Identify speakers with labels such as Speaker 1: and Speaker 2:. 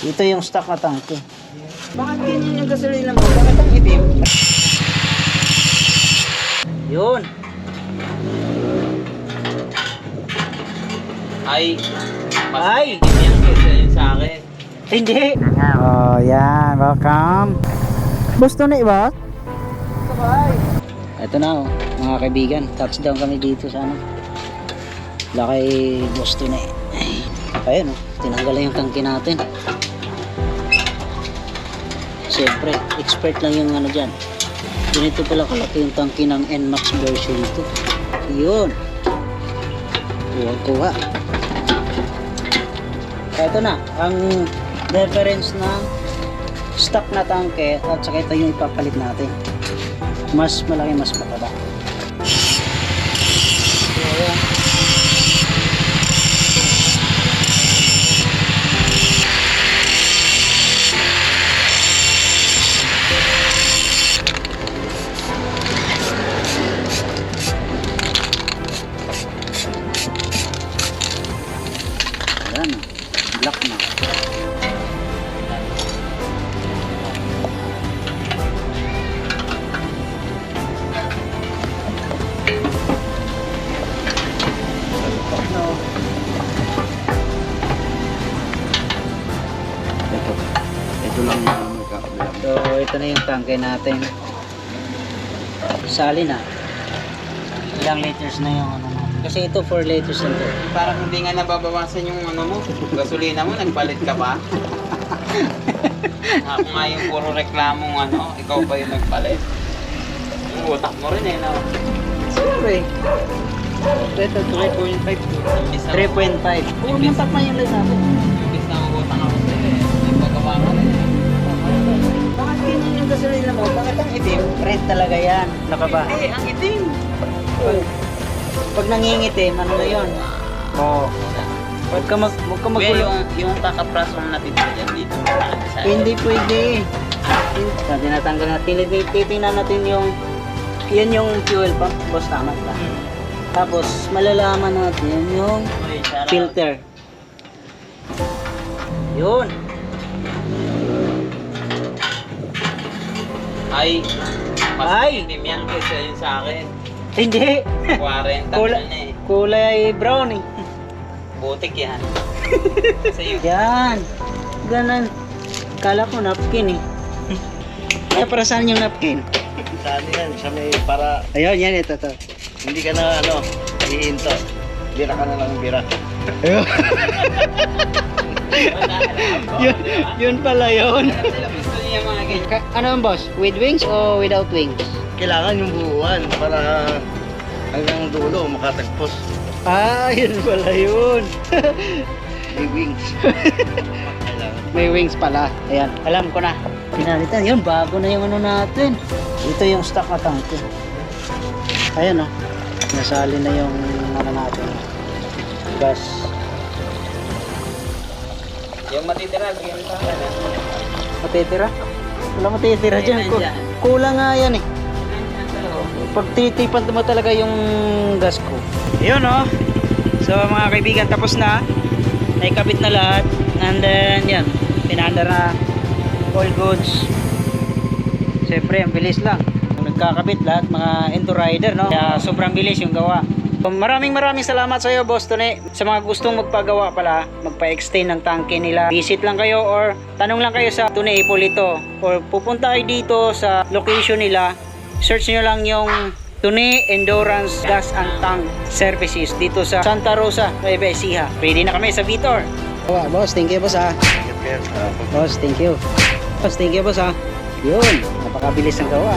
Speaker 1: Ito yung stock na tangke.
Speaker 2: Bakit ganyan yung gasolina mo? Bakit ang itim?
Speaker 1: Yun.
Speaker 2: Ay, mas
Speaker 1: Ay!
Speaker 2: itim yan kaysa yun sa akin.
Speaker 1: Hindi. Oh, yan. Welcome. Gusto na iba?
Speaker 2: Sabay.
Speaker 1: Ito na oh, mga kaibigan. Touchdown kami dito sa ano. Lakay gusto na eh. Ayun oh, tinanggal lang yung tangke natin. Siyempre, expert lang yung ano dyan. Ganito pala kalaki yung tangke ng NMAX version ito. Yun. Kuha-kuha. Ito na, ang reference ng stock na tangke at saka ito yung ipapalit natin. Mas malaki, mas mataba. So, ayan. Ayan, black na.
Speaker 3: Ito lang yung magkakabilang.
Speaker 1: So, ito na yung tangke natin. Sali na. Ilang liters na yung ano natin. Kasi ito 4 liters na ito.
Speaker 2: Parang hindi nga nababawasan yung ano mo, gasolina mo, nagpalit ka pa. Ako nga yung puro reklamong ano, ikaw pa yung nagpalit. Yung utak mo rin eh, no?
Speaker 1: Siyempre. Ito
Speaker 2: 3.5.
Speaker 1: 3.5. Huwag mong takpan yung line natin.
Speaker 2: Imbis na utang ako sa'yo eh. Nagpagawa ka rin eh. Bakit ganyan yung gasolina mo? Bakit ang itim?
Speaker 1: Red talaga yan. Nakaba.
Speaker 2: Hindi, ang itim.
Speaker 1: Pag nangingitim, ano na yun? Oo. Huwag ka
Speaker 2: Kuya,
Speaker 1: magulo.
Speaker 2: yung takaprasong natitira dyan dito.
Speaker 1: Hindi pwede. So, tinatanggal natin. Titingnan natin yung yan yung fuel pump. Boss, tama ba? Tapos, malalaman natin yung filter. Yun.
Speaker 2: Ay, mas
Speaker 1: Ay!
Speaker 2: itim yan kaysa yun sa akin.
Speaker 1: Hindi.
Speaker 2: 40
Speaker 1: Kulay,
Speaker 2: na eh.
Speaker 1: kulay brown eh.
Speaker 2: Butik yan. Sa'yo.
Speaker 1: Yan. Ganun. Kala ko napkin eh. Kaya para saan yung napkin?
Speaker 3: Saan yan? Sa may para
Speaker 1: Ayun, yan ito to.
Speaker 3: hindi ka na ano, hihinto. Bira ka na lang bira.
Speaker 1: Yun pala yun.
Speaker 2: Sila gusto niya mga ganyan.
Speaker 1: Ano yung boss? With wings o without wings?
Speaker 3: Kailangan yung buuan para hanggang dulo makatagpos.
Speaker 1: Ah, yun pala yun.
Speaker 3: May wings. Kailangan.
Speaker 1: May wings pala. Ayan, alam ko na. Pinalitan. Yun, bago na yung ano natin. Ito yung stock na tangke. Ayan o. Nasali na yung ano natin. Gas.
Speaker 2: Yung matitira, bigyan mo sa akin.
Speaker 1: Matitira? Wala matitira
Speaker 2: Ayun,
Speaker 1: dyan.
Speaker 2: nandyan.
Speaker 1: Kulang nga yan eh. Pag titipan mo talaga yung gas ko. Yun o. So mga kaibigan, tapos na. Naikabit na lahat. And then yan. Pinandar na. All goods. Siyempre, ang bilis lang. Nagkakabit lahat mga Endo Rider, no? Kaya sobrang bilis yung gawa. So, maraming salamat sa iyo, Boss Tony. Sa mga gustong magpagawa pala, magpa-extend ng tangke nila, visit lang kayo or tanong lang kayo sa Tony Ippolito or pupunta kayo dito sa location nila. Search nyo lang yung Tony Endurance Gas and Tank Services dito sa Santa Rosa, Nueva Ecija. Ready na kami sa Vitor. Boss, thank you, boss ha. Boss, thank you. Boss, thank you, boss ha. Yun, napakabilis ng gawa.